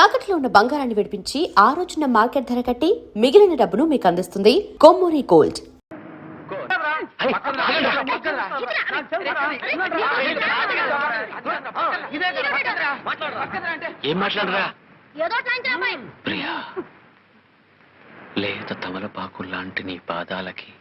తాకట్లో ఉన్న బంగారాన్ని విడిపించి ఆ రోజున మార్కెట్ ధర కట్టి మిగిలిన డబ్బును మీకు అందిస్తుంది కొమ్మూరి గోల్డ్. ఏం మాట్లాడరా ప్రియా, లేత తమలపాకు లాంటి నీ పాదాలకి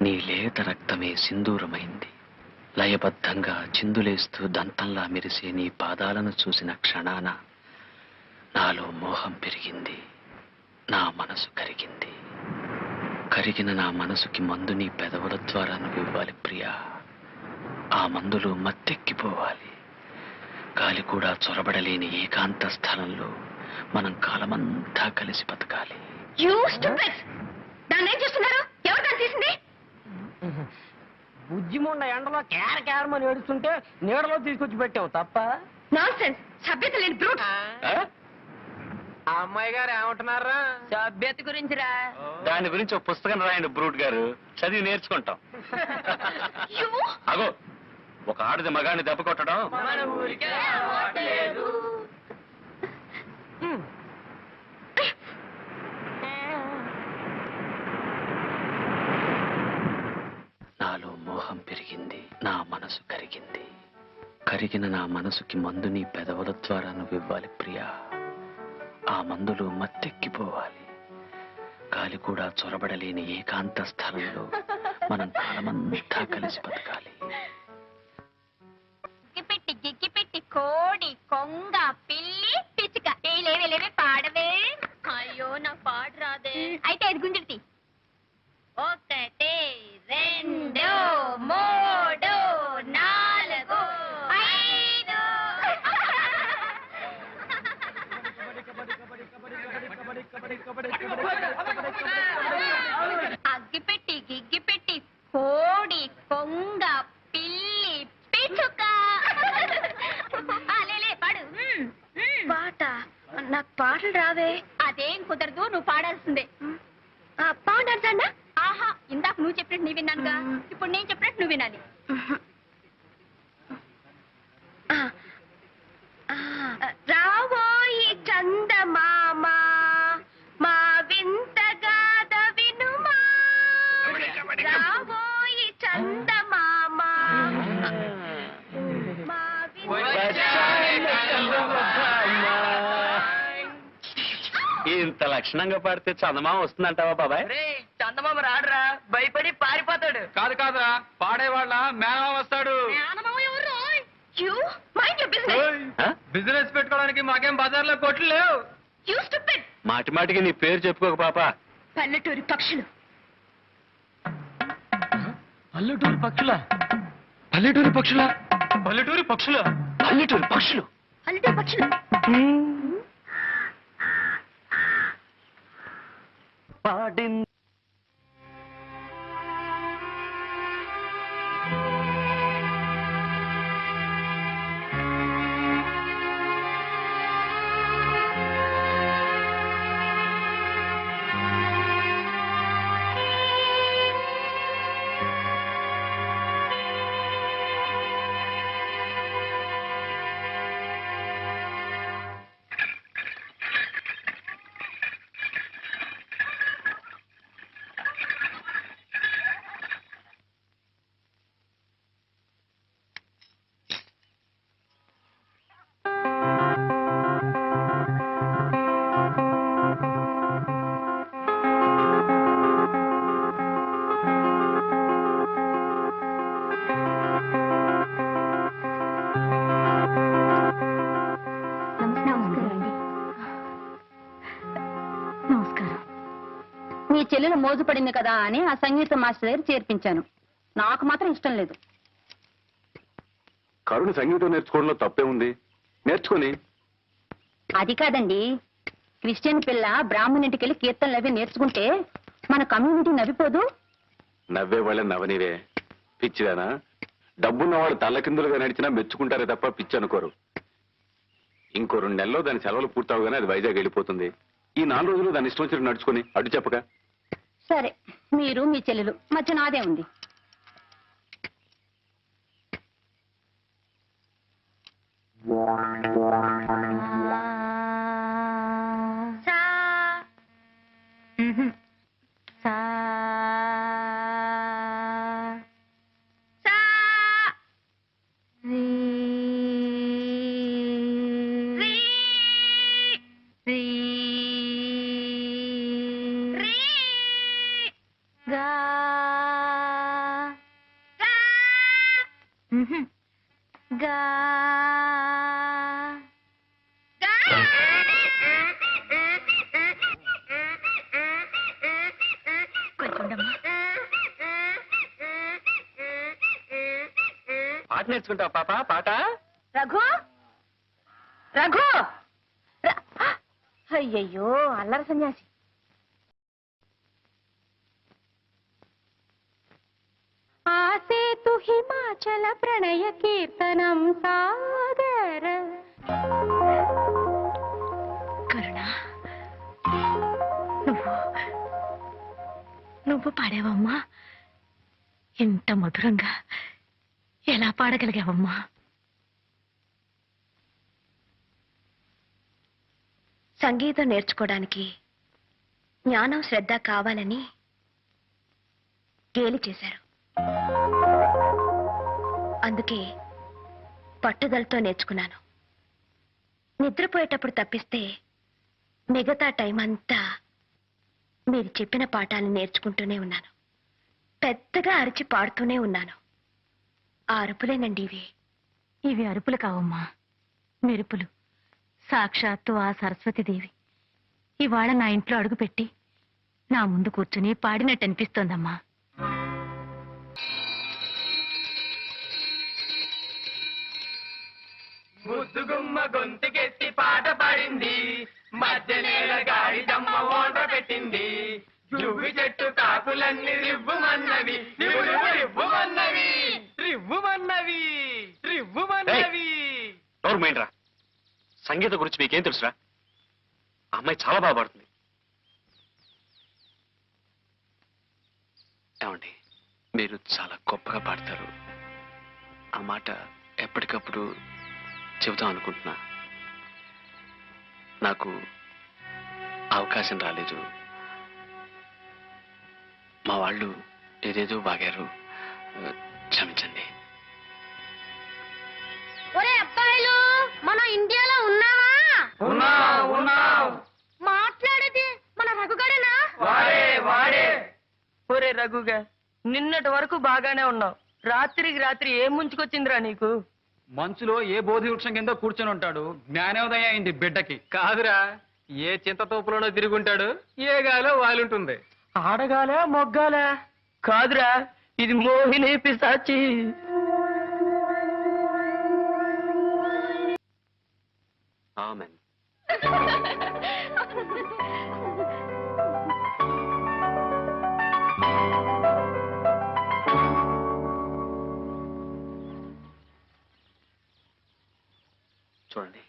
నీ లేత రక్తమే సింధూరమైంది. లయబద్ధంగా చిందులేస్తూ దంతంలా మెరిసే నీ పాదాలను చూసిన క్షణాన నాలో మోహం పెరిగింది, నా మనసు కరిగింది. కరిగిన నా మనసుకి మందు నీ పెదవుల ద్వారా నువ్వు ఇవ్వాలి ప్రియా. ఆ మందులో మత్తెక్కిపోవాలి. గాలి కూడా చొరబడలేని ఏకాంత స్థలంలో మనం కాలమంతా కలిసి బతకాలి. బుజ్జిముండ ఎండలో కేరమని ఏడుస్తుంటే నీడలో తీసుకొచ్చి పెట్టావు తప్ప. నాన్సెన్స్, సభ్యత లేని బ్రూట్. ఆ అమ్మాయి గారు ఏమంటున్నారా? సభ్యత గురించిరా. దాని గురించి ఒక పుస్తకం రాయండి బ్రూట్ గారు, చదివి నేర్చుకుంటాం. అగో, ఒక ఆడది మగాన్ని దెబ్బ కొట్టడం మన ఊరికే అలవాట్లేదు. నాలో మోహం పెరిగింది, నా మనసు కరిగింది. కరిగిన నా మనసుకి మందు నీ పెదవుల ద్వారా నువ్వు ఇవ్వాలి ప్రియా. ఆ మందులో మత్తెక్కిపోవాలి. గాలి కూడా చొరబడలేని ఏకాంత స్థలంలో మనం కాలమంతా కలిసి బతకాలి. గిగ్గిపెట్టి కోడి కొంగ పిల్లి పిచ్చుక లేవే పాడవే. అయ్యో నాకు పాట రాదే. అయితే అది గుంజుడి. 1 2 3 4 5. అగ్గిపెట్టి గిగ్గిపెట్టి కోడి కొంగ పిల్లి పిచ్చుక. లే పాడు. పాట నాకు పాటలు రావే. అదేం కుదరదు, నువ్వు పాడాల్సిందే. పాడాల్సా? ఆహా, ఇందాక నువ్వు చెప్పినట్టు నీ విన్నానుగా, ఇప్పుడు నేను చెప్పినట్టు నువ్వు వినాలి. రావోయి చందమామ మా వింత గాథ వినుమా. రావోయి చందమామ మా ఇంత లక్షణంగా పాడితే చందమామ వస్తుందంటావా బాబాయ్? చందమామ రాడురా, భయపడి పారిపోతాడు. కాదురా, పాడేవాళ్ళ మేనమామ వస్తాడు. బిజినెస్ పెట్టుకోవడానికి మాకేం బజార్లో కొట్లు లేవు. మాటి మాటికి నీ పేరు చెప్పుకోక పాప. పల్లెటూరి పక్షులు. పల్లెటూరి పక్షుల పల్లెటూరి పక్షుల పల్లెటూరి పక్షుల పల్లెటూరు పక్షులు. పల్లెటూరి పక్షులు. పాడింది మీ చెల్లెలు మోజు పడింది కదా అని ఆ సంగీత మాస్టర్ దగ్గర చేర్పించాను. నాకు మాత్రం ఇష్టం లేదు. కరుణ సంగీతం నేర్చుకోవడంలో తప్పే ఉంది, నేర్చుకొని. అది కాదండి, క్రిస్టియన్ పిల్ల బ్రాహ్మణింటికి వెళ్ళి కీర్తనలు అవి నేర్చుకుంటే మన కమ్యూనిటీ నవ్విపోదు. నవ్వే వాళ్ళ నవనీవే పిచ్చిదానా. డబ్బున్నవాడు తల్లకిందులుగా నడిచినా మెచ్చుకుంటారే తప్ప పిచ్చి అనుకోరు. ఇంకో 2 నెలల్లో దాని సెలవులు పూర్తవగానే అది వైజాగ్ వెళ్ళిపోతుంది. ఈ 4 రోజులు దాని ఇష్టం వచ్చినట్టు నడుచుకొని అడ్డు చెప్పక. సరే, మీరు మీ చెల్లెలు మధ్య నాదే ఉంది. గా పాట నేర్చుకుంటావు పాప పాట రఘు రఘు అయ్యయ్యో అల్లరి సన్యాసి ఆసేతు హిమాచల ప్రణయ కీర్తనం సాగర కరుణ నువ్వు పాడావమ్మా ఎంత మధురంగా ఎలా పాడగలిగావమ్మా సంగీతం నేర్చుకోవడానికి జ్ఞానం శ్రద్ధ కావాలని గేలి చేశారు అందుకే పట్టుదలతో నేర్చుకున్నాను నిద్రపోయేటప్పుడు తప్పిస్తే మిగతా టైం అంతా మీరు చెప్పిన పాఠాలను నేర్చుకుంటూనే ఉన్నాను పెద్దగా అరిచి పాడుతూనే ఉన్నాను ఆ అరుపులేనండి ఇవి అరుపులు కావమ్మా మెరుపులు సాక్షాత్తు ఆ సరస్వతీదేవి ఇవాళ నా ఇంట్లో అడుగుపెట్టి నా ముందు కూర్చుని పాడినట్టు అనిపిస్తోందమ్మా ముద్దుగుమ్మ గొంతుకెత్తి పాట పాడింది మధ్యనేల గాడి దమ్మ ఓట పెట్టింది జువ్వి చెట్టు కాకులన్నీ రివ్వుమన్నవి రివ్వుమన్నవి రివ్వుమన్నవి రివ్వుమన్నవి మైండ్రా సంగీతం గురించి మీకేం తెలుసురా ఆ అమ్మాయి చాలా బాగా పాడుతుంది ఏమండి మీరు చాలా గొప్పగా పాడతారు ఆ మాట ఎప్పటికప్పుడు చెబుతాం అనుకుంటున్నా నాకు అవకాశం రాలేదు మా వాళ్ళు ఏదేదో బాగారు క్షమించండి ఒరే అబ్బాయిలు మన ఇండియాలో ఉన్నావా మాట్లాడేది మన రఘుగడేనా వాడే ఒరే రఘుగా నిన్నటి వరకు బాగానే ఉన్నావు రాత్రికి రాత్రి ఏం ముంచుకొచ్చిందిరా నీకు మంచులో ఏ బోధి వృక్షం కింద కూర్చొని ఉంటాడు జ్ఞానోదయం అయింది బిడ్డకి కాదురా ఏ చింతతోపులోనో తిరుగుంటాడు ఏ గాలో వాలుంటుంది ఆడగాలే మొగ్గాలే కాదురా ఇది మోహిని పిశాచి ఆమెన్ చూడండి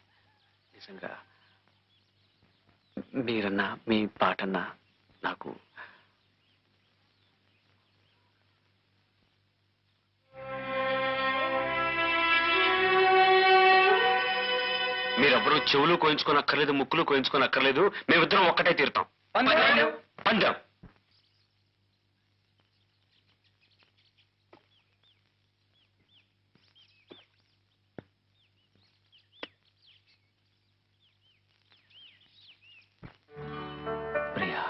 నిజంగా మీరన్నా మీ పాటన్నా నాకు మీరెవ్వరూ చెవులు కోయించుకోనక్కర్లేదు ముక్కులు కోయించుకోనక్కర్లేదు మేమిద్దరం ఒక్కటే తీరుతాం పందెం ప్రియా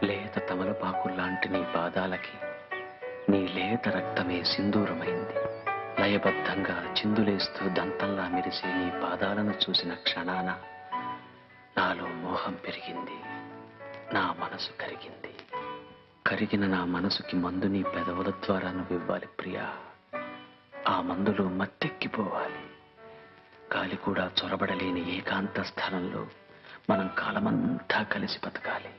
లేత తమలపాకుల్లాంటి నీ పాదాలకి నీ లేత రక్తమే సింధూరమైంది లయబద్ధంగా చిందులేస్తూ దంతంలా మెరిసే నీ పాదాలను చూసిన క్షణాన నాలో మోహం పెరిగింది నా మనసు కరిగింది కరిగిన నా మనసుకి మందు నీ పెదవుల ద్వారా నువ్వివ్వాలి ప్రియా ఆ మందులో మత్తెక్కిపోవాలి గాలి కూడా చొరబడలేని ఏకాంత స్థలంలో మనం కాలమంతా కలిసి బతకాలి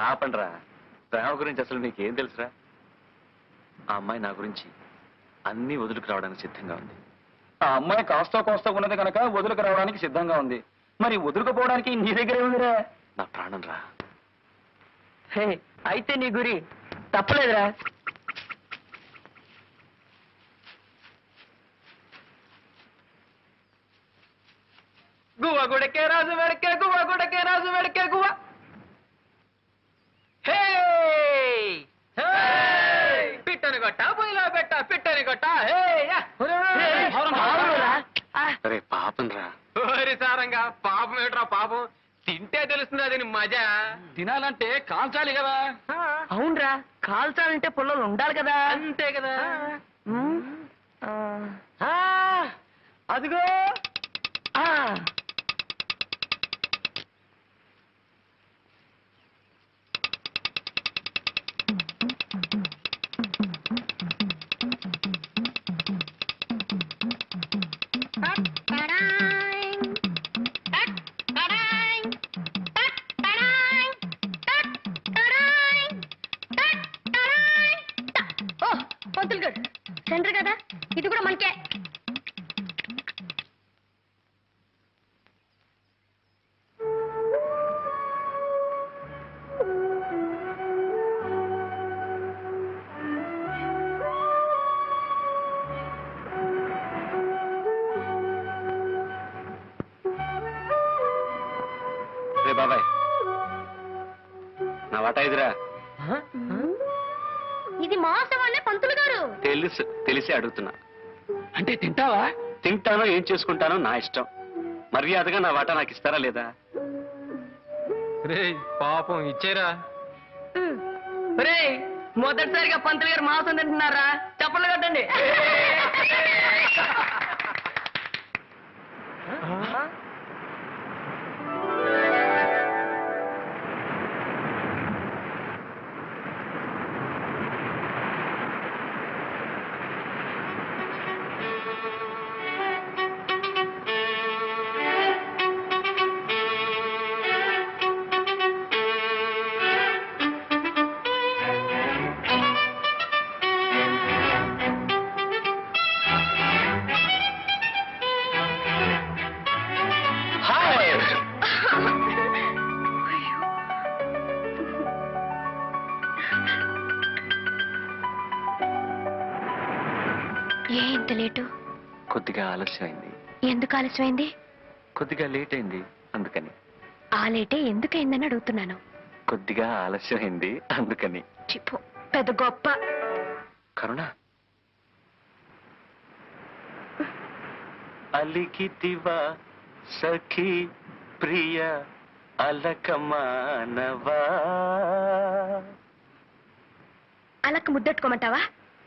ఆపండ్రా ప్రేమ గురించి అసలు నీకేం తెలుసురా ఆ అమ్మాయి నా గురించి అన్నీ వదులుకు రావడానికి సిద్ధంగా ఉంది. ఆ అమ్మాయి కాస్త కోస్తా ఉన్నది కనుక వదులుకు రావడానికి సిద్ధంగా ఉంది. మరి వదులుకుపోవడానికి నీ దగ్గరే ఉందిరా. నా ప్రాణం రా. హే, అయితే నీ గురి తప్పలేదురా. గువ్వ గుడకే రాజు వెడకే గువ్వ గుడకే రాజు వెడకే గువ్వ. హే పిట్టని కొట్ట పొయ్యిలో పెట్ట పిట్టని కొట్ట. హే యా. అవునురా. అరే పాపం రా. ఓరి సారంగా పాపం ఏట్రా పాపం. తింటే తెలుస్తుంది అది మజా. తినాలంటే కాల్చాలి కదా. అవునరా, కాల్చాలంటే పుల్లలు ఉండాలి కదా. అంతే కదా. అదిగో. పంతులు గారు సెంటర్ కదా, ఇది కూడా మనకే. రే బాబాయ్, నా వాటా ఇదిరా. ఇది మోసం అనే పంతులు గారు. తెలిసి అడుగుతున్నా. అంటే తింటావా? తింటానో ఏం చేసుకుంటానో నా ఇష్టం. మర్యాదగా నా వాటా నాకు ఇస్తారా లేదా? రే పాపం ఇచ్చేరా. రే, మొదటిసారిగా పంతులు గారు మాంసం తింటున్నారా? చప్పట్లు కట్టండి. ఏ ఇంత లేటు? కొద్దిగా ఆలస్యమైంది. ఎందుకు ఆలస్యమైంది? కొద్దిగా లేట్ అయింది అందుకని. ఆ లేటే ఎందుకైందని అడుగుతున్నాను. కొద్దిగా ఆలస్యమైంది అందుకని. చిప్పు పెద్ద గొప్ప. కరుణ, అలికితివా సఖీ ప్రియ అలకమానవా. అలక్క ముద్దెట్టుకోమంటావా?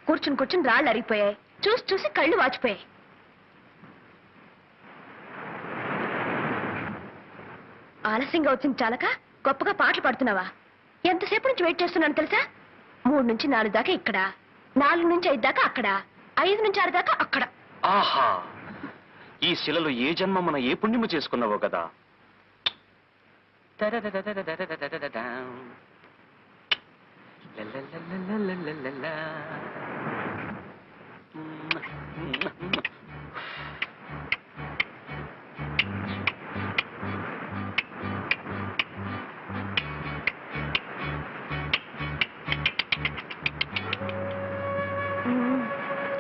కూర్చుని కూర్చుని రాళ్ళు అరిగిపోయాయి. చూసి చూసి కళ్ళు వాచిపోయాయి. ఆలస్యంగా వచ్చింది చాలక గొప్పగా పాటలు పాడుతున్నావా? ఎంతసేపు నుంచి వెయిట్ చేస్తున్నాను తెలుసా? 3 నుంచి 4 దాకా ఇక్కడ, 4 నుంచి 5 దాకా అక్కడ, 5 నుంచి 6 దాకా అక్కడ. ఆహా, ఈ శిలలో ఏ జన్మ మనం ఏ పుణ్యము చేసుకున్నావో కదా.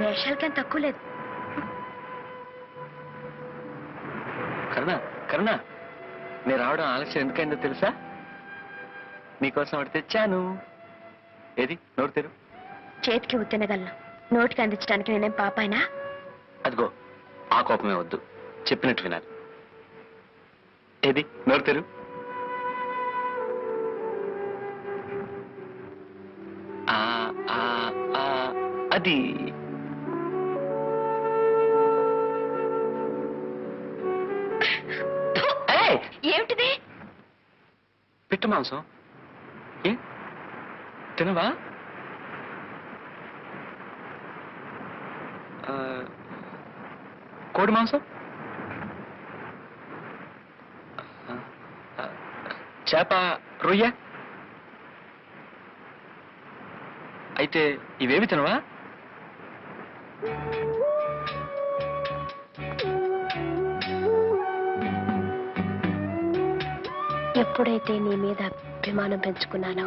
వేషాలకేం తక్కువ లేదు. కరుణ, కరుణ, నేను రావడం ఆలస్యం ఎందుకైందో తెలుసా? నీకోసం ఒకటి తెచ్చాను. ఏది, నోరు తెరు. చేతికి ఉత్తినగలను, నోటికి అందించడానికి నేనేం పాపాయినా? అదిగో, ఆ కోపమే వద్దు, చెప్పినట్టు వినాలి. ఏది, నోరు తెరు. అది ఏమిటిది? పిట్ట మాంసం. ఏ తినవా? కోడి మాంసం, చేప, రొయ్య, అయితే ఇవేమి తినవా? ఎప్పుడైతే నీ మీద అభిమానం పెంచుకున్నానో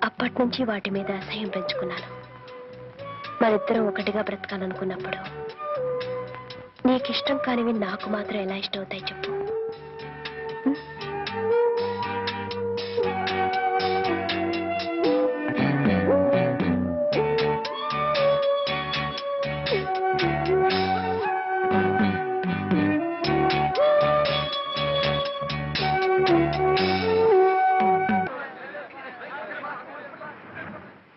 అప్పటి నుంచి వాటి మీద అసహ్యం పెంచుకున్నాను. మరిద్దరం ఒకటిగా బ్రతకాలనుకున్నప్పుడు నీకిష్టం కానివి నాకు మాత్రం ఎలా ఇష్టం అవుతాయి చెప్పు.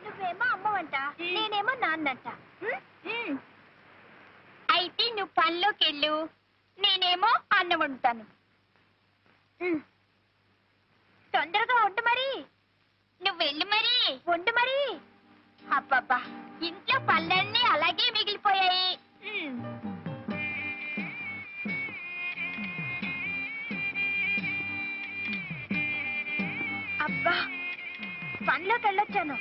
నువ్వేమో అమ్మవంట, నేనేమో నాన్నంట. అయితే నువ్వు పనిలోకి వెళ్ళు, నేనేమో అన్నం వండుతాను. తొందరగా వండు మరి. నువ్వు వెళ్ళు మరి, వండు మరి. అబ్బబ్బా, ఇంట్లో పళ్ళన్నీ అలాగే మిగిలిపోయాయి. అబ్బా, పనిలోకి వెళ్ళొచ్చాను.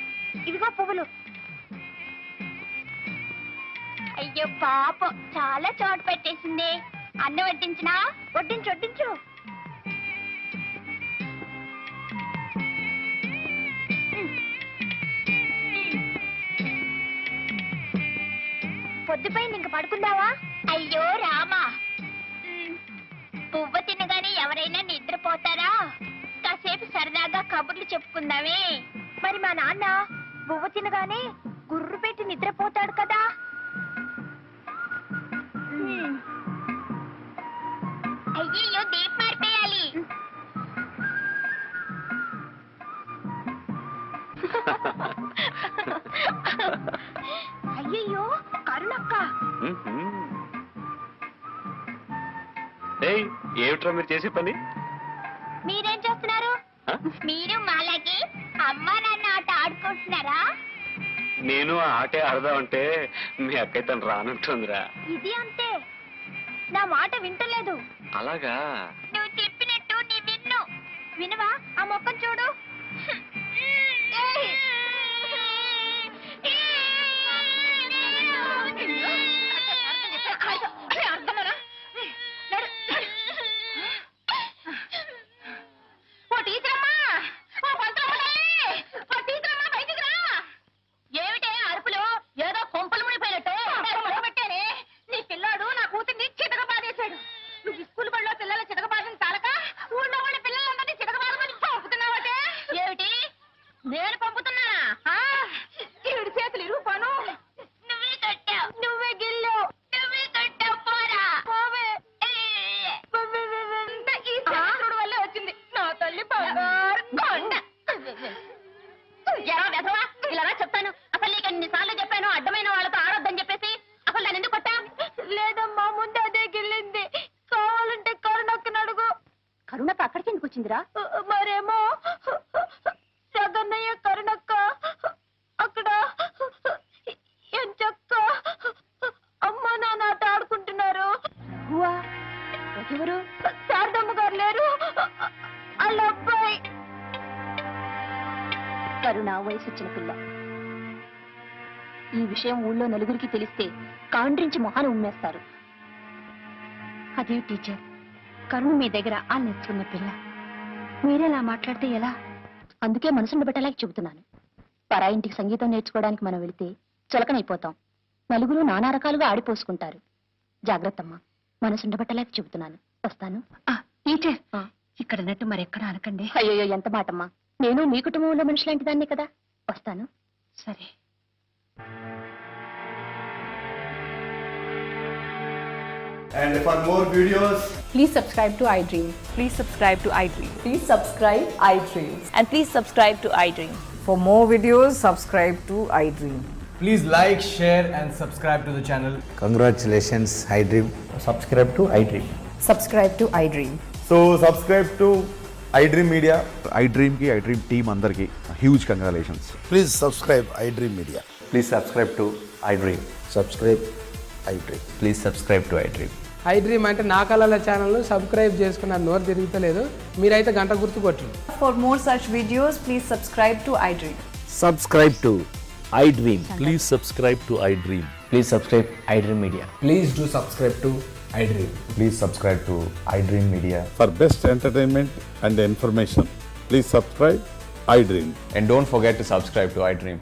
ఇదిగో పువ్వులు. అయ్యో పాపం, చాలా చోటు పెట్టేసింది. అన్నం వడ్డించినా? వడ్డించు వడ్డించు. పొద్దుపోయింది, ఇంక పడుకుందావా? అయ్యో రామా, పువ్వు తినగానే ఎవరైనా నిద్రపోతారా? కాసేపు సరదాగా కబుర్లు చెప్పుకుందామే. మరి మా నాన్న పువ్వు తినగానే గుర్రు పెట్టి నిద్రపోతాడు కదా. అయ్యో, దీపం మారిపోయాలి. అయ్యయ్యో, కరుణక్క. ఏమిట్రా మీరు చేసే పని? మీరేం చేస్తున్నారు? మీరు మాలాగే అమ్మా నాన్న ఆట ఆడుకుంటున్నారా? నేను ఆ ఆటే ఆడదామంటే మీ అక్కయ్య తను రానంటుందిరా. ఇది అంతే, నా మాట వింటలేదు. అలాగా? నువ్వు చెప్పినట్టు నీ విన్ను. వినవా? ఆ మొక్కను చూడు. ఏమిటే అరుపులు? ఏదో కొంపలు మునిపోయినట్టు పెట్టానే. నీ పిల్లాడు నా కూతుర్ని చితకబాదేశాడు. నువ్వు స్కూల్ బడిలో పిల్లల చితకబాదని తాలక ఊళ్ళో వాళ్ళ పిల్లలందరినీ చితకబాదమని పంపుతున్నావటే. ఏమిటి? నేను పంపుతున్నానా? ఈవిడి చేతులు ఇరుగుపాను. నువ్వే కట్టావు, నువ్వే గిల్లావు, నువ్వే కట్టావు. పోరా పోవే. ఈ శాస్త్రుడు వల్లే వచ్చింది నా తల్లి బంగారు కొండ. ఎలా వెధవా, ఇలా చెప్తాను. అసలు నీకు ఎన్నిసార్లు చెప్పాను అడ్డమైన వాళ్ళతో ఆడొద్దని చెప్పేసి. అసలు దాన్ని ఎందుకు కొట్టా? లేదమ్మా, ముందు అదే గిల్లింది. కావాలంటే కరుణక్కని అడుగు. కరుణక్క అక్కడికి ఎందుకు వచ్చిందిరా? మరేమో జగన్నయ్య కరుణక్క అక్కడ ఎంచక్క అమ్మా నాన్న ఆట ఆడుకుంటున్నారు. ఎవరు? శారదమ్మ గారు లేరు, వాళ్ళ అబ్బాయి. కరుణ వయసు వచ్చిన పిల్ల. ఈ విషయం ఊళ్ళో నలుగురికి తెలిస్తే కాండ్రించి మొహాన్ని ఉమ్మేస్తారు. అదే టీచర్, కరుణ మీ దగ్గర ఆ నేర్చుకున్న పిల్ల. మీరేలా మాట్లాడితే ఎలా? అందుకే మనసును పెట్టలేక చెబుతున్నాను. పరా ఇంటికి సంగీతం నేర్చుకోవడానికి మనం వెళితే చులకనైపోతాం. నలుగురు నానా రకాలుగా ఆడిపోసుకుంటారు. జాగ్రత్తమ్మా, మనసుండబట్టలేక చెబుతున్నాను. వస్తాను. టీచర్, ఇక్కడ అన్నట్టు మరెక్కడ అనకండి. అయ్యో, ఎంత మాటమ్మా. నేను మీ కుటుంబంలో మనిషి లాంటి దాన్ని కదా. వస్తాను. సరే. And for more videos, Please subscribe to iDream. Please subscribe to iDream. Please subscribe iDream. And please subscribe to iDream. For more videos, subscribe to iDream. please like, share, and subscribe to the channel. Congratulations, iDream. Subscribe to iDream. Subscribe to iDream. So subscribe to iDream Media. iDream ki iDream team andarki huge congratulations. Please subscribe iDream Media. Please subscribe to iDream. Subscribe iDream. Please subscribe to iDream. iDream అంటే నా కళల channel subscribe చేసుకున్న నోరు తిరుగుతలేదు. మీరైతే గంట గుర్తు కొట్టండి. For more such videos, please subscribe to iDream. Subscribe to iDream. Please subscribe to I dream. Please subscribe iDream Media. Please do subscribe to iDream. Please subscribe to iDream Media. For best entertainment and information, please subscribe iDream. And don't forget to subscribe to iDream.